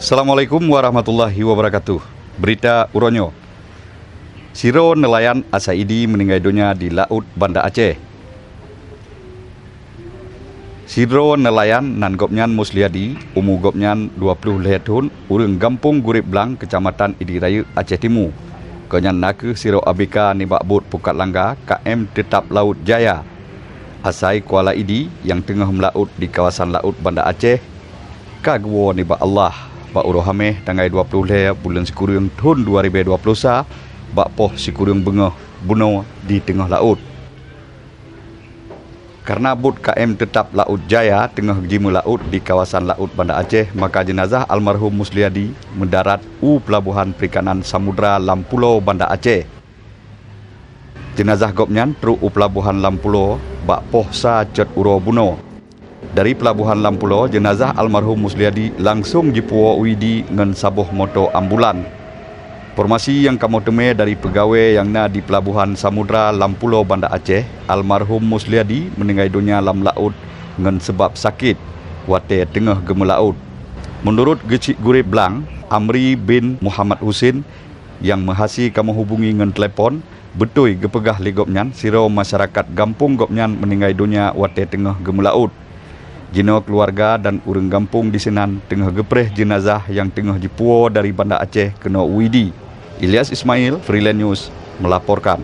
Assalamualaikum warahmatullahi wabarakatuh. Berita Uronyo. Siro nelayan Asaidi meninggal dunia di Laut Banda Aceh. Siro nelayan nan gopnyan Musliadi, umur gopnyan 20 tahun, urang Gampung Gurib Blang, Kecamatan Idiraya, Aceh Timur. Konyan naku siro ABK nibak bot Pukat Langgar, KM Tetap Laut Jaya. Asai Kuala Idi yang tengah melaut di kawasan Laut Banda Aceh. Kagwo nibak Allah. Bak urohameh tanggal 20 bulan Sekurang tahun 2020 bak poh Sekurang bengah bunuh di tengah laut. Karena bot KM Tetap Laut Jaya tengah jimu laut di kawasan Laut Banda Aceh, maka jenazah almarhum Musliadi mendarat Pelabuhan Perikanan Samudra Lampulo Banda Aceh. Jenazah gopnyan truk Pelabuhan Lampulo bak poh sa cet uro buno. Dari Pelabuhan Lampulo, jenazah almarhum Musliadi langsung dipuo uidi ngan sabuh moto ambulan. Informasi yang kamu temui dari pegawai yang na di Pelabuhan Samudra Lampulo Banda Aceh, almarhum Musliadi meninggal dunia dalam laut ngan sebab sakit wate tengah gemelaut. Menurut Gecik Gurib Blang, Amri bin Muhammad Husin yang mahasi kamu hubungi ngan telepon, betul gepegah ligopnyan siro masyarakat Gampung gopnyan meninggal dunia wate tengah gemelaut. Jino keluarga dan urang Gampung di Senan tengah gepreh jenazah yang tengah dipuo dari Banda Aceh kena uidi. Ilyas Ismail, Freelance News, melaporkan.